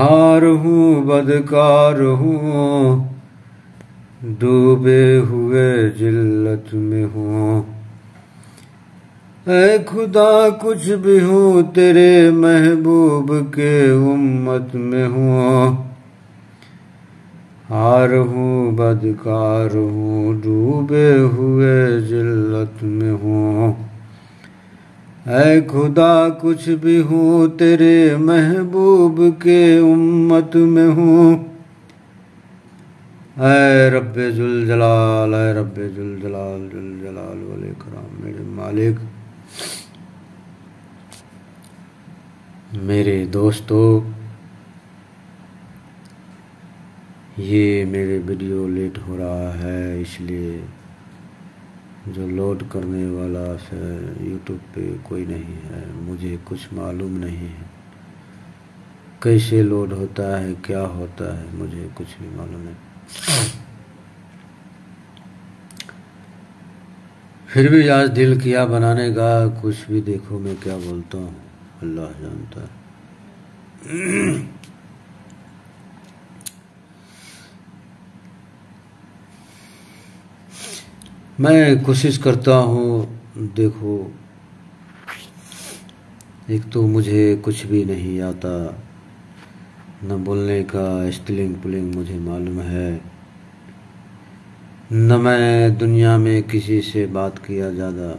हार हूँ बदकार हूँ, डूबे हुए जिल्लत में हूँ। ऐ खुदा कुछ भी हूँ, तेरे महबूब के उम्मत में हूँ। हार हूँ बदकार हूँ, डूबे हुए जिल्लत में हूँ। ऐ खुदा कुछ भी हूँ, तेरे महबूब के उम्मत में हूँ। ऐ रब्बे जुल जलाल, ऐ रब्बे जुल जलाल वल इकराम, मेरे मालिक। मेरे दोस्तों, ये मेरे वीडियो लेट हो रहा है, इसलिए जो लोड करने वाला है यूट्यूब पे कोई नहीं है। मुझे कुछ मालूम नहीं है कैसे लोड होता है, क्या होता है, मुझे कुछ भी मालूम नहीं। फिर भी आज दिल किया बनाने का, कुछ भी देखो मैं क्या बोलता हूँ, अल्लाह जानता है। मैं कोशिश करता हूँ, देखो एक तो मुझे कुछ भी नहीं आता, न बोलने का स्पेलिंग पुलिंग मुझे मालूम है, न मैं दुनिया में किसी से बात किया ज़्यादा।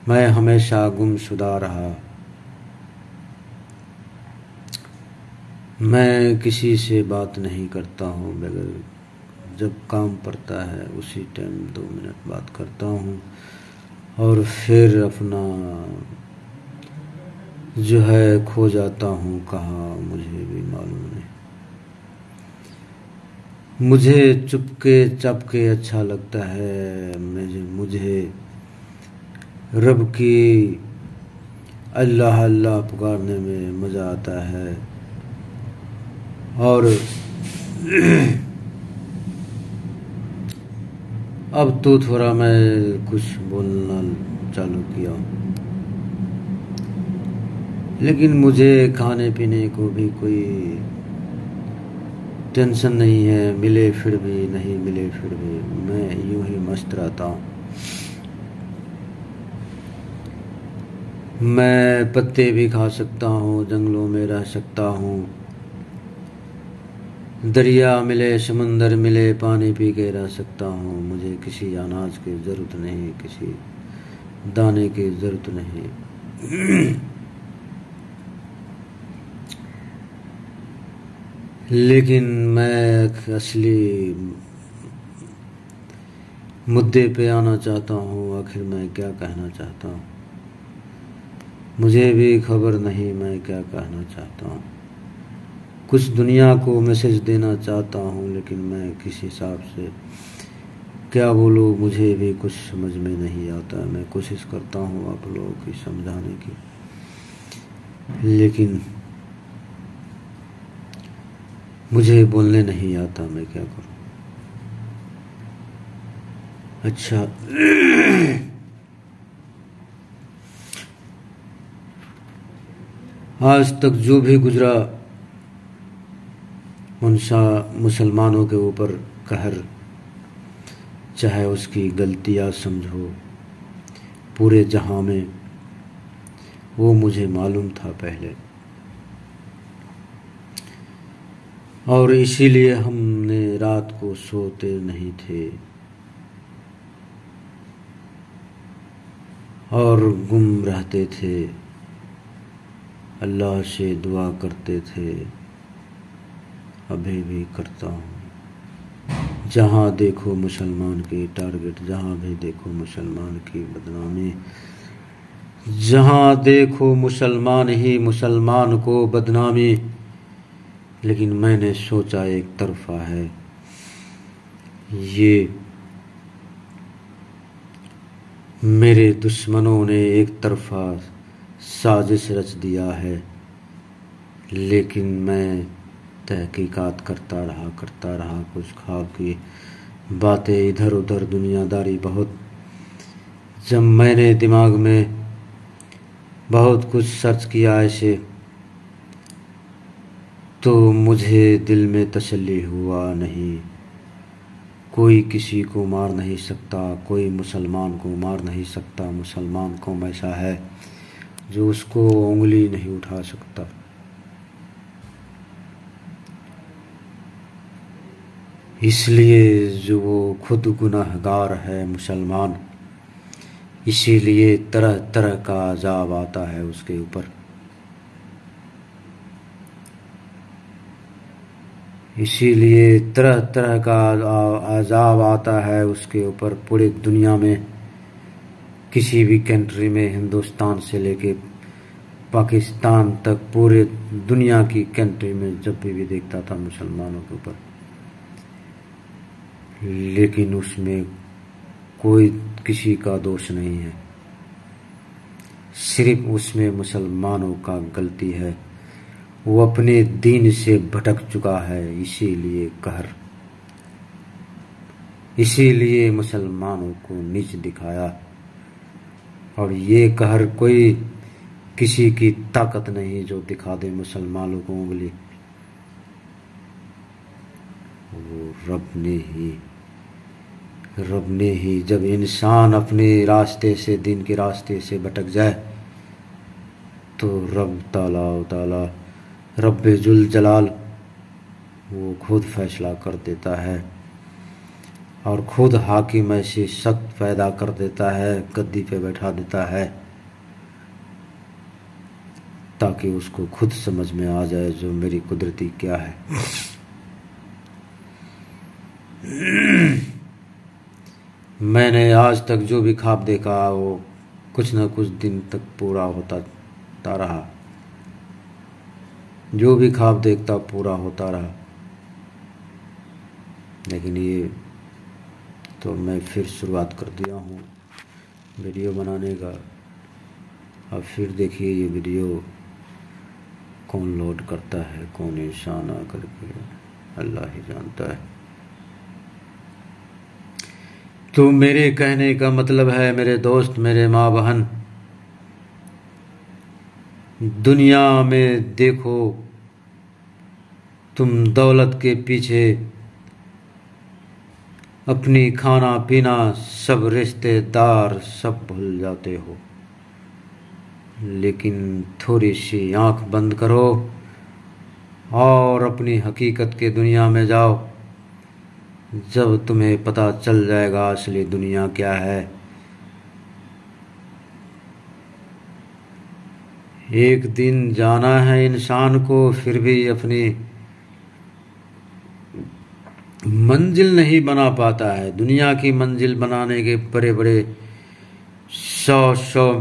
मैं हमेशा गुमशुदा रहा। मैं किसी से बात नहीं करता हूँ, बगैर जब काम पड़ता है उसी टाइम 2 मिनट बात करता हूँ और फिर अपना जो है खो जाता हूँ कहाँ, मुझे भी मालूम नहीं। मुझे चुपके चापके अच्छा लगता है। मुझे रब की अल्लाह अल्लाह पुकारने में मज़ा आता है। और अब तो थोड़ा मैं कुछ बोलना चालू किया, लेकिन मुझे खाने पीने को भी कोई टेंशन नहीं है। मिले फिर भी, नहीं मिले फिर भी, मैं यूं ही मस्त रहता हूँ। मैं पत्ते भी खा सकता हूँ, जंगलों में रह सकता हूँ, दरिया मिले समंदर मिले पानी पी के रह सकता हूँ। मुझे किसी अनाज की ज़रूरत नहीं, किसी दाने की ज़रूरत नहीं। लेकिन मैं असली मुद्दे पे आना चाहता हूँ। आखिर मैं क्या कहना चाहता हूँ, मुझे भी खबर नहीं मैं क्या कहना चाहता हूँ। कुछ दुनिया को मैसेज देना चाहता हूँ, लेकिन मैं किस हिसाब से क्या बोलूँ मुझे भी कुछ समझ में नहीं आता। मैं कोशिश करता हूँ आप लोगों की समझाने की, लेकिन मुझे बोलने नहीं आता, मैं क्या करूँ। अच्छा, आज तक जो भी गुजरा उन मुसलमानों के ऊपर कहर, चाहे उसकी गलतियाँ समझो पूरे जहां में, वो मुझे मालूम था पहले, और इसीलिए हमने रात को सोते नहीं थे और गुम रहते थे, अल्लाह से दुआ करते थे, अभी भी करता हूँ। जहाँ देखो मुसलमान की टारगेट, जहाँ भी देखो मुसलमान की बदनामी, जहाँ देखो मुसलमान ही मुसलमान को बदनामी। लेकिन मैंने सोचा एक तरफा है, ये मेरे दुश्मनों ने एक तरफा साजिश रच दिया है। लेकिन मैं तहकीकात करता रहा, कुछ ख्वाब की बातें इधर उधर, दुनियादारी बहुत। जब मैंने दिमाग में बहुत कुछ सर्च किया ऐसे, तो मुझे दिल में तसल्ली हुआ नहीं। कोई किसी को मार नहीं सकता, कोई मुसलमान को मार नहीं सकता। मुसलमान कौम ऐसा है जो उसको उंगली नहीं उठा सकता। इसलिए जो वो खुद गुनहगार है मुसलमान, इसीलिए तरह तरह का अजाब आता है उसके ऊपर। इसीलिए तरह तरह का अजाब आता है उसके ऊपर। पूरी दुनिया में किसी भी कंट्री में, हिंदुस्तान से लेके पाकिस्तान तक, पूरे दुनिया की कंट्री में जब भी देखता था मुसलमानों के ऊपर, लेकिन उसमें कोई किसी का दोष नहीं है। सिर्फ उसमें मुसलमानों का गलती है। वो अपने दीन से भटक चुका है, इसीलिए कहर, इसीलिए मुसलमानों को नीच दिखाया। और ये कहर कोई किसी की ताकत नहीं जो दिखा दे मुसलमानों को उंगली। वो रब ने ही जब इंसान अपने रास्ते से, दीन के रास्ते से भटक जाए, तो रब ताला रब्बे जुल जलाल वो खुद फैसला कर देता है और खुद हाकिम ऐसी सख्त पैदा कर देता है, गद्दी पे बैठा देता है, ताकि उसको खुद समझ में आ जाए जो मेरी कुदरती क्या है। मैंने आज तक जो भी ख्वाब देखा वो कुछ न कुछ दिन तक पूरा होता रहा। जो भी ख्वाब देखता पूरा होता रहा। लेकिन ये तो मैं फिर शुरुआत कर दिया हूँ वीडियो बनाने का। अब फिर देखिए ये वीडियो कौन लोड करता है, कौन इंसान आकर के, अल्लाह ही जानता है। तो मेरे कहने का मतलब है मेरे दोस्त, मेरे माँ बहन, दुनिया में देखो तुम दौलत के पीछे अपनी खाना पीना, सब रिश्तेदार सब भूल जाते हो। लेकिन थोड़ी सी आंख बंद करो और अपनी हकीकत के दुनिया में जाओ। जब तुम्हें पता चल जाएगा असली दुनिया क्या है। एक दिन जाना है इंसान को, फिर भी अपनी मंजिल नहीं बना पाता है। दुनिया की मंजिल बनाने के बड़े बड़े 100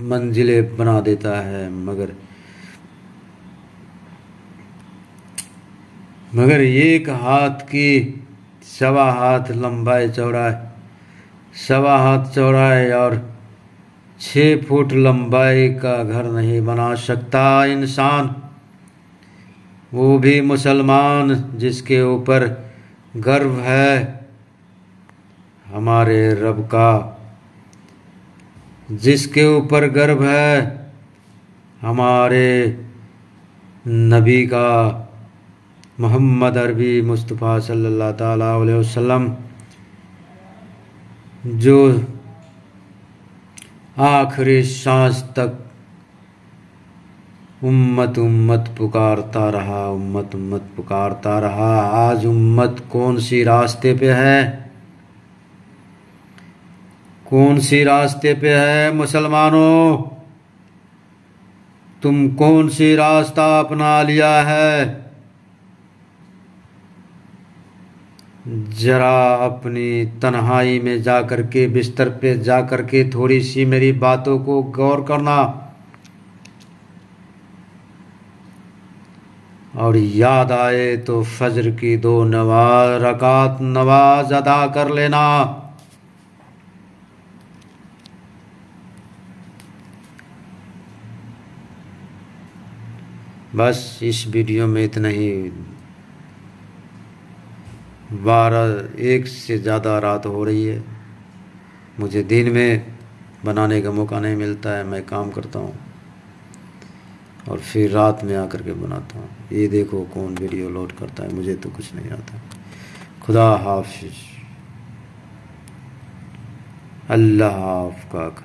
मंजिलें बना देता है, मगर एक हाथ की 1.25 हाथ लंबाई चौड़ाई, 1.25 हाथ चौड़ाई और 6 फुट लंबाई का घर नहीं बना सकता इंसान। वो भी मुसलमान जिसके ऊपर गर्व है हमारे रब का, जिसके ऊपर गर्व है हमारे नबी का, मोहम्मद अरबी मुस्तफ़ा सल्लल्लाहु ताला अलैहि वसल्लम, जो आखिरी सांस तक उम्मत उम्मत पुकारता रहा, उम्मत उम्मत पुकारता रहा। आज उम्मत कौन सी रास्ते पे है, कौन सी रास्ते पे है मुसलमानों? तुम कौन सी रास्ता अपना लिया है? जरा अपनी तन्हाई में जाकर के, बिस्तर पे जाकर के थोड़ी सी मेरी बातों को गौर करना और याद आए तो फजर की 2 रकात नमाज अदा कर लेना। बस इस वीडियो में इतना ही। 1 से ज़्यादा रात हो रही है, मुझे दिन में बनाने का मौका नहीं मिलता है, मैं काम करता हूँ। और फिर रात में आकर के बनाता हूँ। ये देखो कौन वीडियो लोड करता है, मुझे तो कुछ नहीं आता। खुदा हाफिज, अल्लाह हाफ़ का।